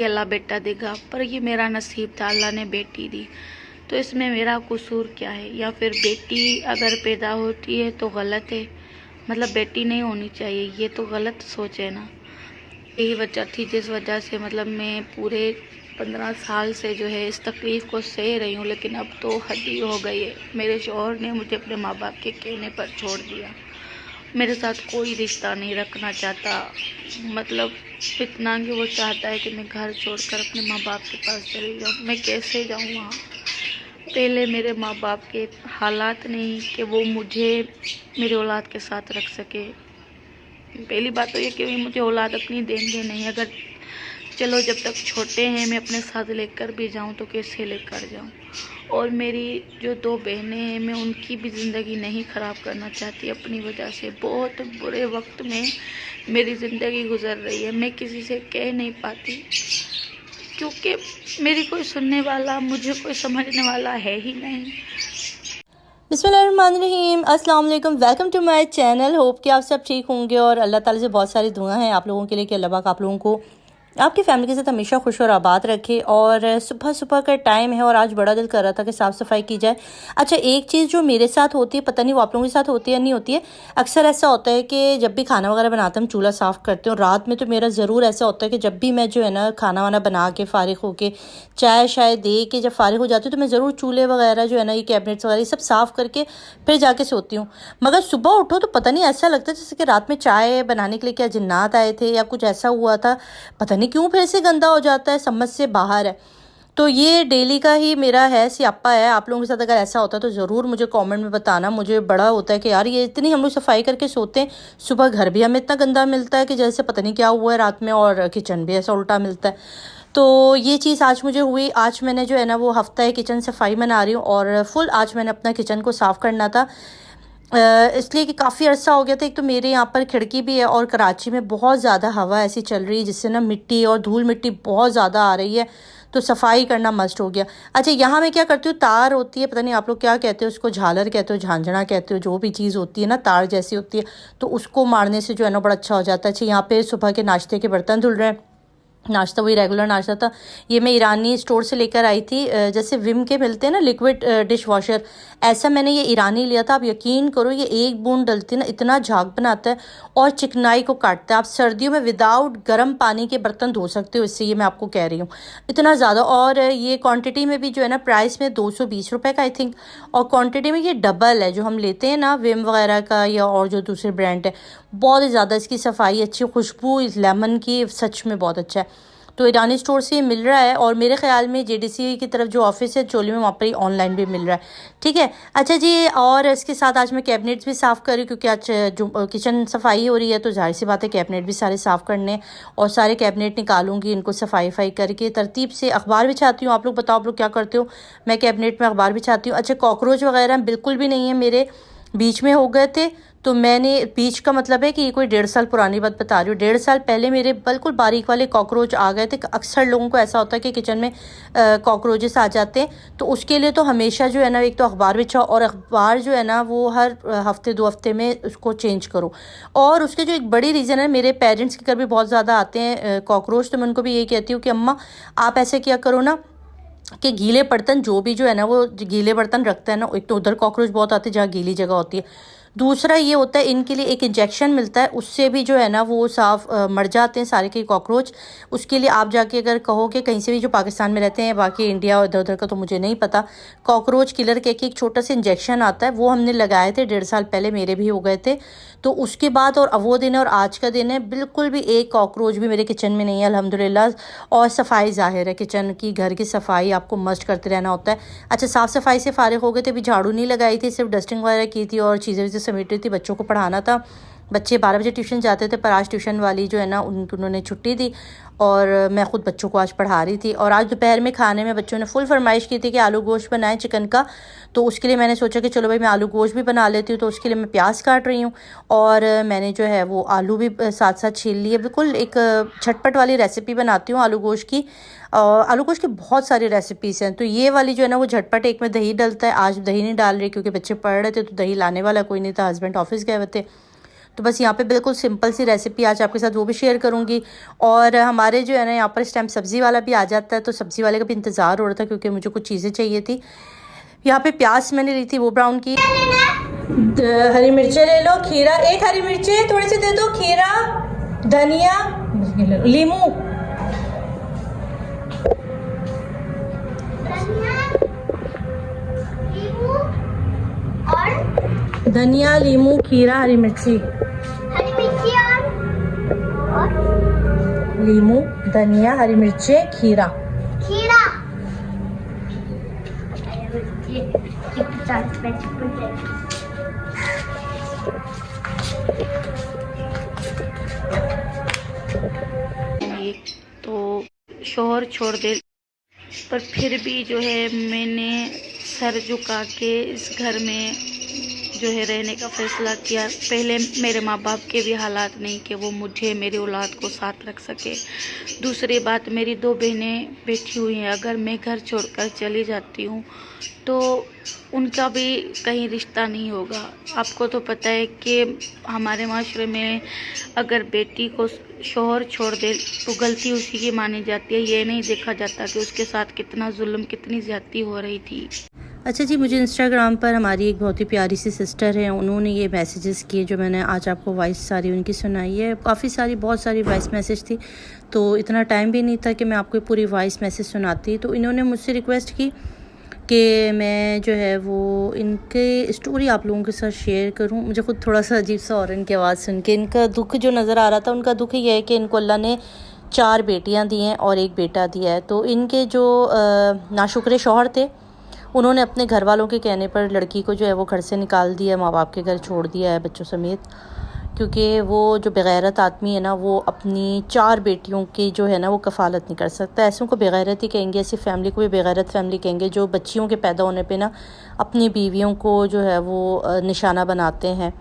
अल्लाह बेटा देगा, पर ये मेरा नसीब था, अल्लाह ने बेटी दी। तो इसमें मेरा कसूर क्या है? या फिर बेटी अगर पैदा होती है तो गलत है, मतलब बेटी नहीं होनी चाहिए, ये तो गलत सोच है ना। यही वजह थी जिस वजह से मतलब मैं पूरे 15 साल से जो है इस तकलीफ़ को सह रही हूँ, लेकिन अब तो हद ही हो गई है। मेरे शौहर ने मुझे अपने माँ बाप के कहने पर छोड़ दिया। मेरे साथ कोई रिश्ता नहीं रखना चाहता, मतलब इतना कि वो चाहता है कि मैं घर छोड़कर अपने माँ बाप के पास चली जाऊँ। मैं कैसे जाऊँ वहाँ? पहले मेरे माँ बाप के हालात नहीं कि वो मुझे मेरी औलाद के साथ रख सके। पहली बात तो ये कि मुझे औलाद अपनी देंगे नहीं। अगर चलो जब तक छोटे हैं मैं अपने साथ लेकर भी जाऊं तो कैसे लेकर जाऊं? और मेरी जो 2 बहनें हैं, मैं उनकी भी ज़िंदगी नहीं ख़राब करना चाहती अपनी वजह से। बहुत बुरे वक्त में मेरी ज़िंदगी गुजर रही है, मैं किसी से कह नहीं पाती क्योंकि मेरी कोई सुनने वाला, मुझे कोई समझने वाला है ही नहीं। बिस्मिल्लाहिर्रहमानिर्रहीम, अस्सलाम वालेकुम, welcome to my channel. Hope कि आप सब ठीक होंगे और अल्लाह ताला से बहुत सारी दुआ हैं आप लोगों के लिए कि अल्लाह पाक आप लोगों को आपकी फैमिली के साथ हमेशा खुश और आबाद रखे। और सुबह सुबह का टाइम है और आज बड़ा दिल कर रहा था कि साफ़ सफाई की जाए। अच्छा, एक चीज़ जो मेरे साथ होती है, पता नहीं वो आप लोगों के साथ होती है या नहीं होती है। अक्सर ऐसा होता है कि जब भी खाना वगैरह बनाते हैं हम चूल्हा साफ़ करते हैं, और रात में तो मेरा ज़रूर ऐसा होता है कि जब भी मैं जो है ना खाना वाना बना के फ़ारिग होके चाय शाय दे के जब फ़ारिग हो जाती हूँ तो मैं ज़रूर चूल्हे वगैरह जो है ना, ये कैबिनेट्स वगैरह ये सब साफ़ करके फिर जाके सोती हूँ। मगर सुबह उठो तो पता नहीं ऐसा लगता है जैसे कि रात में चाय बनाने के लिए क्या जिन्नात आए थे या कुछ ऐसा हुआ था, पता नहीं क्यों फिर से गंदा हो जाता है, समझ से बाहर है। तो ये डेली का ही मेरा है, सियापा है। आप लोगों के साथ अगर ऐसा होता है तो ज़रूर मुझे कमेंट में बताना। मुझे बड़ा होता है कि यार ये इतनी हम लोग सफाई करके सोते हैं, सुबह घर भी हमें इतना गंदा मिलता है कि जैसे पता नहीं क्या हुआ है रात में, और किचन भी ऐसा उल्टा मिलता है। तो ये चीज़ आज मुझे हुई। आज मैंने जो है ना वो हफ्ता है किचन सफाई मना रही हूँ, और फुल आज मैंने अपना किचन को साफ़ करना था। इसलिए कि काफ़ी अर्सा हो गया था। एक तो मेरे यहाँ पर खिड़की भी है और कराची में बहुत ज़्यादा हवा ऐसी चल रही है जिससे ना मिट्टी और धूल मिट्टी बहुत ज़्यादा आ रही है, तो सफाई करना मस्ट हो गया। अच्छा, यहाँ मैं क्या करती हूँ, तार होती है, पता नहीं आप लोग क्या कहते हो उसको, झालर कहते हो, झांझना कहते हो, जो भी चीज़ होती है ना तार जैसी होती है, तो उसको मारने से जो है ना बड़ा अच्छा हो जाता है। अच्छा, यहाँ पे सुबह के नाश्ते के बर्तन धुल रहे हैं। नाश्ता वही रेगुलर नाश्ता था। ये मैं ईरानी स्टोर से लेकर आई थी, जैसे विम के मिलते हैं ना लिक्विड डिश वॉशर, ऐसा मैंने ये ईरानी लिया था। आप यकीन करो ये एक बूंद डलती है ना इतना झाग बनाता है और चिकनाई को काटता है। आप सर्दियों में विदाउट गर्म पानी के बर्तन धो सकते हो इससे, ये मैं आपको कह रही हूँ, इतना ज़्यादा। और ये क्वांटिटी में भी जो है ना प्राइस में 220 रुपये का आई थिंक, और क्वांटिटी में ये डबल है जो हम लेते हैं ना विम वगैरह का या और जो दूसरे ब्रांड है। बहुत ही ज़्यादा इसकी सफाई अच्छी, खुशबू इस लेमन की सच में बहुत अच्छा है। तो ईरानी स्टोर से ये मिल रहा है, और मेरे ख्याल में जेडीसी की तरफ जो ऑफिस है चोली में, वहाँ पर ही ऑनलाइन भी मिल रहा है। ठीक है। अच्छा जी, और इसके साथ आज मैं कैबिनेट्स भी साफ़ करी क्योंकि आज जो किचन सफाई हो रही है तो जाहिर सी बात है कैबिनेट भी सारे साफ़ करने, और सारे कैबिनेट निकालूंगी, इनको सफाई करके तरतीब से अखबार बिछाती हूँ। आप लोग बताओ आप लोग क्या करते हो? मैं कैबिनेट में अखबार बिछाती हूँ। अच्छा, कॉकरोच वगैरह बिल्कुल भी नहीं है मेरे, बीच में हो गए थे। तो मैंने, बीच का मतलब है कि ये कोई 1.5 साल पुरानी बात बता रही हूँ। 1.5 साल पहले मेरे बिल्कुल बारीक वाले कॉकरोच आ गए थे। अक्सर लोगों को ऐसा होता है कि किचन में कॉकरोचेस आ जाते हैं, तो उसके लिए तो हमेशा जो है ना एक तो अखबार बिछाओ, और अखबार जो है ना वो हर हफ्ते 2 हफ्ते में उसको चेंज करो। और उसके जो एक बड़ी रीज़न है, मेरे पेरेंट्स के घर भी बहुत ज़्यादा आते हैं कॉकरोच, तो मैं उनको भी यही कहती हूँ कि अम्मा आप ऐसे किया करो ना कि गीले बर्तन जो भी जो है ना वो गीले बर्तन रखते हैं ना, एक तो उधर कॉकरोच बहुत आते हैं जहाँ गीली जगह होती है, दूसरा ये होता है इनके लिए एक इंजेक्शन मिलता है, उससे भी जो है ना वो साफ मर जाते हैं सारे के कॉकरोच। उसके लिए आप जाके अगर कहोगे कहीं से भी, जो पाकिस्तान में रहते हैं, बाकी इंडिया और इधर उधर का तो मुझे नहीं पता, कॉकरोच किलर के एक छोटा सा इंजेक्शन आता है, वो हमने लगाए थे 1.5 साल पहले, मेरे भी हो गए थे। तो उसके बाद और अब वो दिन है और आज का दिन है, बिल्कुल भी एक कॉकरोच भी मेरे किचन में नहीं है अल्हम्दुलिल्लाह। और सफाई ज़ाहिर है, किचन की घर की सफाई आपको मस्ट करते रहना होता है। अच्छा, साफ़ सफाई से फारिग हो गए थे, अभी झाड़ू नहीं लगाई थी, सिर्फ डस्टिंग वगैरह की थी और चीज़ें वीज़ें समेट रही थी, बच्चों को पढ़ाना था। बच्चे 12 बजे ट्यूशन जाते थे, पर आज ट्यूशन वाली जो है ना उन्होंने छुट्टी दी, और मैं ख़ुद बच्चों को आज पढ़ा रही थी। और आज दोपहर में खाने में बच्चों ने फुल फरमाइश की थी कि आलू गोश्त बनाएं चिकन का, तो उसके लिए मैंने सोचा कि चलो भाई मैं आलू गोश्त भी बना लेती हूँ। तो उसके लिए मैं प्याज काट रही हूँ, और मैंने जो है वो आलू भी साथ साथ छील लिए। बिल्कुल एक झटपट वाली रेसिपी बनाती हूँ आलू गोश्त की। आलू गोश्त की बहुत सारी रेसिपीज़ हैं, तो ये वाली जो है ना वो झटपट, एक में दही डलता है, आज दही नहीं डाल रही क्योंकि बच्चे पढ़ रहे थे तो दही लाने वाला कोई नहीं था, हस्बैंड ऑफिस गए हुए थे। तो बस यहाँ पे बिल्कुल सिंपल सी रेसिपी आज आपके साथ वो भी शेयर करूँगी। और हमारे जो है ना यहाँ पर इस टाइम सब्ज़ी वाला भी आ जाता है, तो सब्ज़ी वाले का भी इंतज़ार हो रहा था क्योंकि मुझे कुछ चीज़ें चाहिए थी। यहाँ पे प्याज मैंने ली थी वो ब्राउन की, हरी मिर्चें ले लो, खीरा, एक हरी मिर्चें थोड़ी सी दे दो, खीरा, धनिया, लीमू, धनिया, लीमू, खीरा, हरी मिर्ची और लीमू, धनिया, हरी मिर्चें, खीरा। ये तो शोहर छोड़ दे, पर फिर भी जो है मैंने सर झुका के इस घर में जो है रहने का फैसला किया। पहले मेरे माँ बाप के भी हालात नहीं कि वो मुझे, मेरी औलाद को साथ रख सके। दूसरी बात, मेरी 2 बहनें बैठी हुई हैं, अगर मैं घर छोड़कर चली जाती हूँ तो उनका भी कहीं रिश्ता नहीं होगा। आपको तो पता है कि हमारे माशरे में अगर बेटी को शोहर छोड़ दे तो गलती उसी की मानी जाती है, ये नहीं देखा जाता कि उसके साथ कितना जुल्म, कितनी ज्यादती हो रही थी। अच्छा जी, मुझे इंस्टाग्राम पर हमारी एक बहुत ही प्यारी सी सिस्टर है, उन्होंने ये मैसेजेस किए जो मैंने आज आपको वॉइस सारी उनकी सुनाई है। काफ़ी सारी, बहुत सारी वॉइस मैसेज थी, तो इतना टाइम भी नहीं था कि मैं आपको पूरी वॉइस मैसेज सुनाती। तो इन्होंने मुझसे रिक्वेस्ट की कि मैं जो है वो इनके स्टोरी आप लोगों के साथ शेयर करूं। मुझे खुद थोड़ा सा अजीब सा और इनकी आवाज़ सुन के इनका दुख जो नज़र आ रहा था, उनका दुख ये है कि इनको अल्लाह ने 4 बेटियां दी हैं और 1 बेटा दिया है। तो इनके जो नाशुक्रे शौहर थे, उन्होंने अपने घर वालों के कहने पर लड़की को जो है वो घर से निकाल दिया, माँ बाप के घर छोड़ दिया है बच्चों समेत, क्योंकि वो जो बेगैरत आदमी है ना, वो अपनी 4 बेटियों की जो है ना वो कफ़ालत नहीं कर सकता। ऐसों को बेगैरत ही कहेंगे, ऐसी फैमिली को भी बेगैरत फैमिली कहेंगे जो बच्चियों के पैदा होने पे ना अपनी बीवियों को जो है वो निशाना बनाते हैं।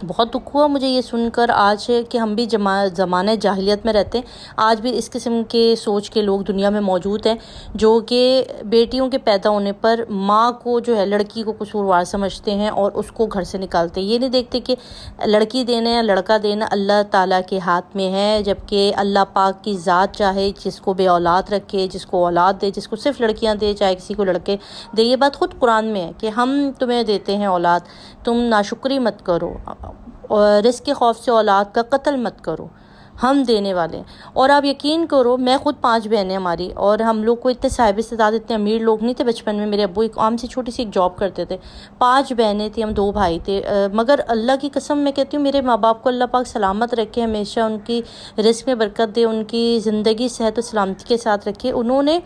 बहुत दुख हुआ मुझे ये सुनकर आज कि हम भी ज़माने जाहिलियत में रहते हैं। आज भी इस किस्म के सोच के लोग दुनिया में मौजूद हैं जो कि बेटियों के पैदा होने पर माँ को जो है, लड़की को कसूरवार समझते हैं और उसको घर से निकालते हैं। ये नहीं देखते कि लड़की देना या लड़का देना अल्लाह ताला के हाथ में है, जबकि अल्लाह पाक की ज़ात चाहे जिसको बे औलाद रखे, जिसको औलाद दे, जिसको सिर्फ लड़कियाँ दे, चाहे किसी को लड़के दे। ये बात खुद कुरान में है कि हम तुम्हें देते हैं औलाद, तुम नाशुक्री मत करो और रिस्क के खौफ से औलाद का कत्ल मत करो, हम देने वाले हैं। और आप यकीन करो, मैं खुद 5 बहनें हमारी, और हम लोग को इतने साहिब इस्तेदाद, इतने अमीर लोग नहीं थे बचपन में। मेरे अब्बू एक आम सी छोटी सी एक जॉब करते थे, 5 बहनें थी, हम 2 भाई थे। मगर अल्लाह की कसम मैं कहती हूँ, मेरे माँ बाप को अल्लाह पाक सलामत रखे, हमेशा उनकी रिस्क में बरकत दे, उनकी ज़िंदगी सेहत और सलामती के साथ रखे। उन्होंने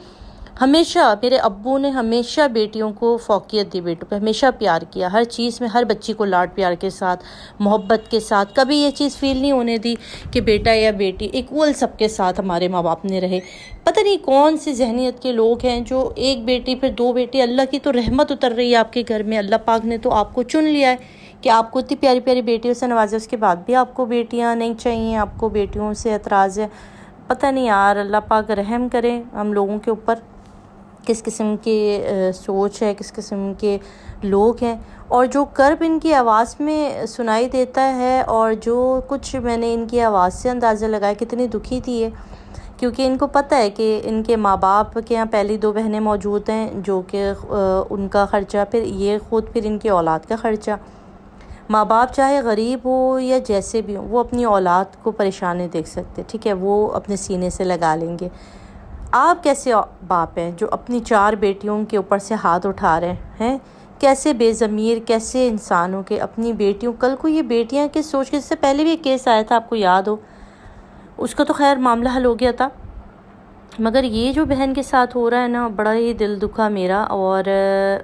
हमेशा, मेरे अब्बू ने हमेशा बेटियों को फ़ौक़ियत दी, बेटों पे हमेशा प्यार किया, हर चीज़ में हर बच्ची को लाड प्यार के साथ, मोहब्बत के साथ। कभी ये चीज़ फ़ील नहीं होने दी कि बेटा या बेटी, इक्वल सबके साथ हमारे माँ बाप ने रहे। पता नहीं कौन सी जहनीत के लोग हैं जो 1 बेटी फिर 2 बेटी, अल्लाह की तो रहमत उतर रही है आपके घर में। अल्लाह पाक ने तो आपको चुन लिया है कि आपको इतनी प्यारी प्यारी बेटियों से नवाजा, उसके बाद भी आपको बेटियाँ नहीं चाहिए, आपको बेटियों से एतराज़ है। पता नहीं यार, अल्लाह पाक रहम करें हम लोगों के ऊपर, किस किस्म की सोच है, किस किस्म के लोग हैं। और जो कर्ब इनकी आवाज़ में सुनाई देता है और जो कुछ मैंने इनकी आवाज़ से अंदाज़ा लगाया कितनी दुखी थी ये, क्योंकि इनको पता है कि इनके माँ बाप के यहाँ पहली 2 बहनें मौजूद हैं जो कि उनका ख़र्चा, फिर ये ख़ुद, फिर इनकी औलाद का ख़र्चा। माँ बाप चाहे गरीब हो या जैसे भी हो, वो अपनी औलाद को परेशान नहीं देख सकते, ठीक है, वो अपने सीने से लगा लेंगे। आप कैसे बाप हैं जो अपनी 4 बेटियों के ऊपर से हाथ उठा रहे हैं? कैसे बेज़मीर, कैसे इंसान हो के अपनी बेटियों, कल को ये बेटियां किस सोच के, इससे पहले भी एक केस आया था आपको याद हो, उसका तो खैर मामला हल हो गया था, मगर ये जो बहन के साथ हो रहा है ना, बड़ा ही दिल दुखा मेरा। और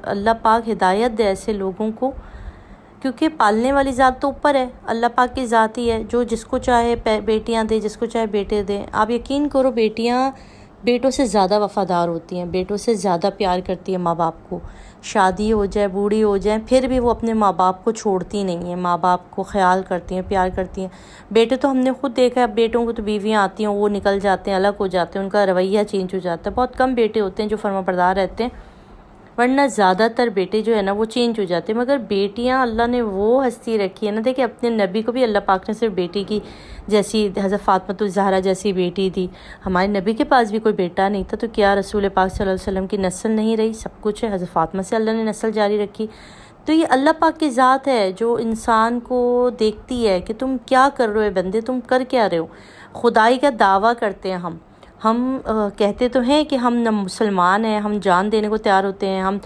अल्लाह पाक हिदायत दे ऐसे लोगों को, क्योंकि पालने वाली ज़ात तो ऊपर है, अल्लाह पाक की ज़ात ही है जो जिसको चाहे बेटियां दे, जिसको चाहे बेटे दे। आप यकीन करो, बेटियां बेटों से ज़्यादा वफ़ादार होती हैं, बेटों से ज़्यादा प्यार करती है माँ बाप को। शादी हो जाए, बूढ़ी हो जाए, फिर भी वो अपने माँ बाप को छोड़ती नहीं हैं, माँ बाप को ख्याल करती हैं, प्यार करती हैं। बेटे तो हमने खुद देखा है, बेटों को तो बीवियाँ आती हैं, वो निकल जाते हैं, अलग हो जाते हैं, उनका रवैया चेंज हो जाता है। बहुत कम बेटे होते हैं जो फर्माबरदार रहते हैं, वरना ज़्यादातर बेटे जो है ना वो चेंज हो जाते हैं, मगर बेटियां अल्लाह ने वो हस्ती रखी है ना। देखिए अपने नबी को भी अल्लाह पाक ने सिर्फ बेटी की जैसी, हज़रत फातिमा ज़हरा जैसी बेटी दी। हमारे नबी के पास भी कोई बेटा नहीं था, तो क्या रसूल पाक सल्लल्लाहु अलैहि वसल्लम की नस्ल नहीं रही? सब कुछ है, हज़रत फातिमा से अल्लाह ने नस्ल जारी रखी। तो ये अल्लाह पाक की ज़ात है जो इंसान को देखती है कि तुम क्या कर रहे हो बंदे, तुम कर क्या रहे हो। खुदाई का दावा करते हैं हम कहते तो हैं कि हम न मुसलमान हैं, हम जान देने को तैयार होते हैं, हम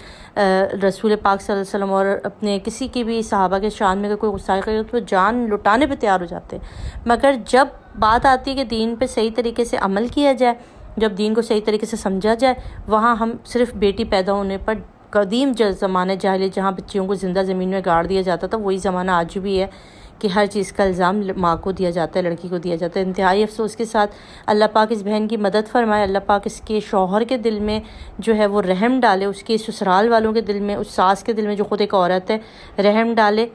रसूल पाक सल्लल्लाहु अलैहि वसल्लम और अपने किसी की भी सहाबा के शान में अगर कोई गुस्सा करे तो जान लुटाने पे तैयार हो जाते हैं। मगर जब बात आती है कि दीन पे सही तरीके से अमल किया जाए, जब दीन को सही तरीके से समझा जाए, वहाँ हम सिर्फ बेटी पैदा होने पर, कदीम ज़माना जाहिलियत जहाँ बच्चियों को ज़िंदा ज़मीन में गाड़ दिया जाता था, वही ज़माना आज भी है कि हर चीज़ का इल्ज़ाम माँ को दिया जाता है, लड़की को दिया जाता है। इंतहाई अफसोस के साथ अल्लाह पाक इस बहन की मदद फरमाए, अल्लाह पाक इसके शौहर के दिल में जो है वो रहम डाले, उसके ससुराल वालों के दिल में, उस सास के दिल में जो खुद एक औरत है, रहम डाले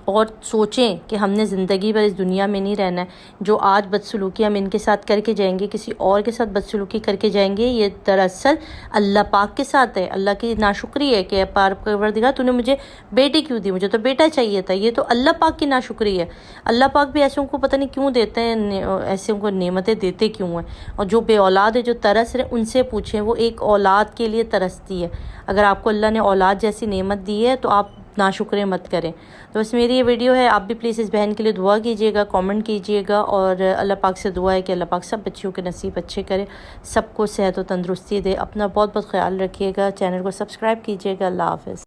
और सोचें कि हमने ज़िंदगी भर इस दुनिया में नहीं रहना है। जो आज बदसलूकी हम इनके साथ करके जाएंगे, किसी और के साथ बदसलूकी करके जाएंगे, ये दरअसल अल्लाह पाक के साथ है। अल्लाह की नाशुक्री है कि परवरदिगार तूने मुझे बेटी क्यों दी, मुझे तो बेटा चाहिए था। ये तो अल्लाह पाक की नाशुक्री है। अल्लाह पाक भी ऐसों को पता नहीं क्यों देते हैं, ऐसे उनको नेमतें देते क्यों हैं। और जो बे औलाद है, जो तरस रहे, उनसे पूछें, वो एक औलाद के लिए तरसती है। अगर आपको अल्लाह ने औलाद जैसी नेमत दी है तो आप नाशुक्र मत करें। तो बस मेरी ये वीडियो है, आप भी प्लीज़ इस बहन के लिए दुआ कीजिएगा, कमेंट कीजिएगा और अल्लाह पाक से दुआ है कि अल्लाह पाक सब बच्चियों के नसीब अच्छे करे, सबको सेहत और तंदुरुस्ती दे। अपना बहुत बहुत ख्याल रखिएगा, चैनल को सब्सक्राइब कीजिएगा। अल्लाह हाफ़िज़।